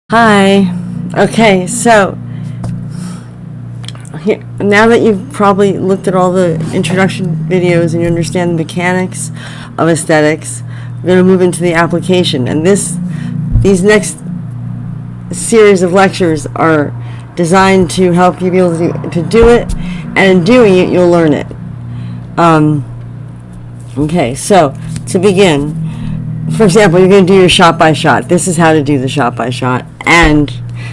Hi. Okay, so now that you've probably looked at all the introduction videos and you understand the mechanics of aesthetics, we're going to move into the application. And these next series of lectures are designed to help you be able to do it, and in doing it, you'll learn it. Okay, so to begin, for example, you're going to do your shot by shot. This is how to do the shot by shot and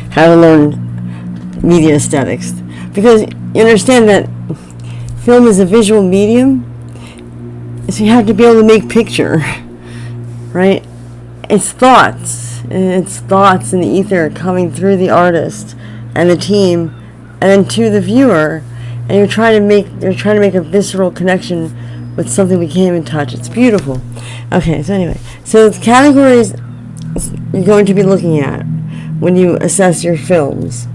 how to learn media aesthetics. Because you understand that film is a visual medium, so you have to be able to make picture, right? It's thoughts in the ether coming through the artist and the team and then to the viewer, and you're trying to make a visceral connection with something we can't even touch. It's beautiful. Okay, so anyway, so the categories you're going to be looking at when you assess your films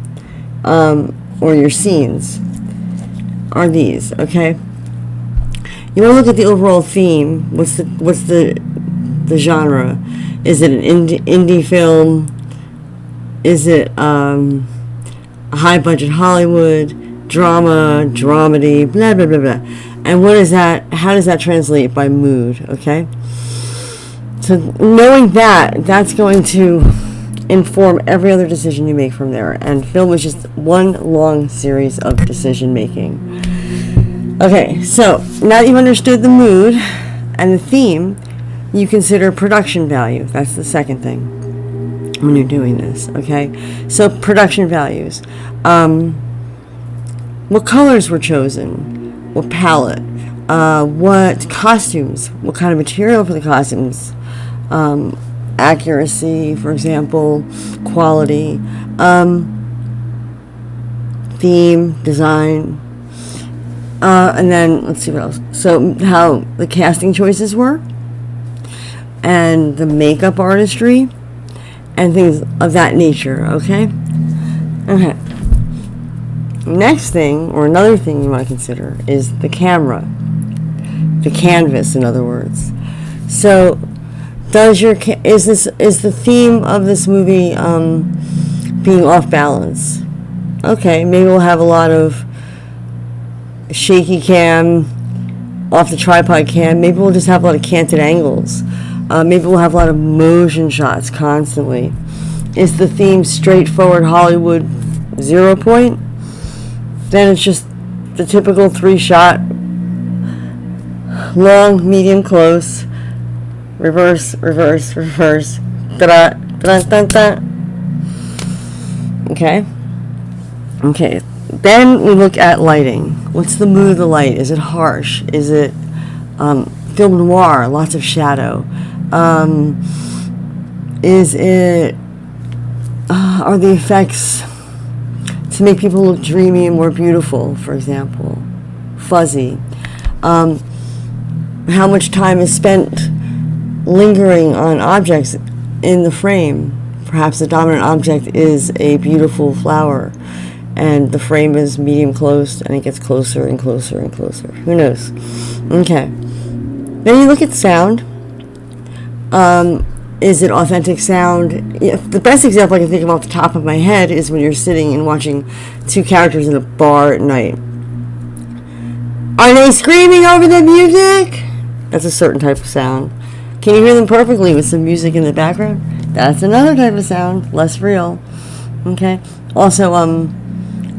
or your scenes are these. Okay, you want to look at the overall theme. What's the genre? Is it an indie film? Is it a high budget Hollywood drama, dramedy, blah blah blah blah? And what is that? How does that translate by mood? Okay. So knowing that's going to inform every other decision you make from there. And film is just one long series of decision making. Okay, so now that you've understood the mood and the theme, you consider production value. That's the second thing when you're doing this. Okay, so production values. What colors were chosen? What palette? What costumes? What kind of material for the costumes? Accuracy, for example, quality, theme, design, and then let's see what else. So how the casting choices were, and the makeup artistry, and things of that nature. Okay. Next thing, or another thing you want to consider, is the camera, the canvas, in other words. So, is the theme of this movie being off balance? Okay, maybe we'll have a lot of shaky cam, off the tripod cam. Maybe we'll just have a lot of canted angles. Maybe we'll have a lot of motion shots constantly. Is the theme straightforward Hollywood 0 point? Then it's just the typical 3-shot, long, medium, close, reverse, reverse, reverse, da da da da. Okay. Then we look at lighting. What's the mood of the light? Is it harsh? Is it film noir? Lots of shadow. Is it? Are the effects to make people look dreamy and more beautiful, for example? Fuzzy. How much time is spent lingering on objects in the frame? Perhaps the dominant object is a beautiful flower, and the frame is medium close, and it gets closer and closer and closer. Who knows? Okay. Then you look at sound. Is it authentic sound? The best example I can think of off the top of my head is when you're sitting and watching two characters in a bar at night. Are they screaming over the music? That's a certain type of sound. Can you hear them perfectly with some music in the background? That's another type of sound, less real. Okay. Also,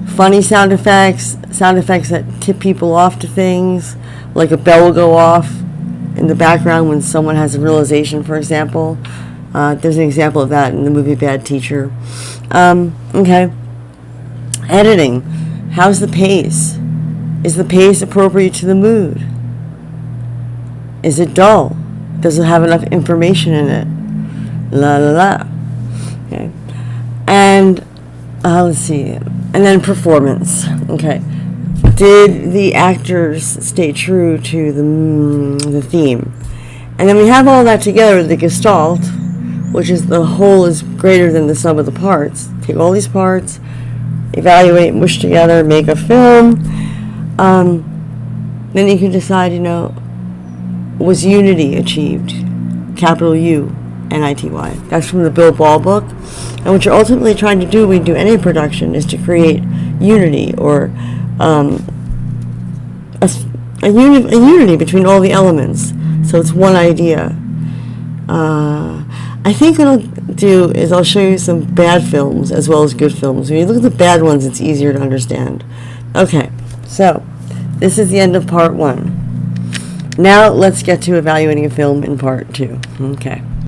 funny sound effects that tip people off to things, like a bell will go off in the background when someone has a realization, for example. There's an example of that in the movie Bad Teacher. Okay. Editing. How's the pace? Is the pace appropriate to the mood? Is it dull? Does it have enough information in it? La la la. Okay. And let's see. And then performance. Okay. Did the actors stay true to the theme? And then we have all that together, the gestalt, which is the whole is greater than the sum of the parts. Take all these parts, evaluate, mush together, make a film. Then you can decide, was unity achieved? Capital U. N-I-T-Y. That's from the Bill Ball book. And what you're ultimately trying to do when you do any production is to create unity, or a unity between all the elements. So it's one idea. I think what I'll do is I'll show you some bad films as well as good films. When you look at the bad ones, it's easier to understand. Okay, so this is the end of part 1. Now let's get to evaluating a film in part 2. Okay.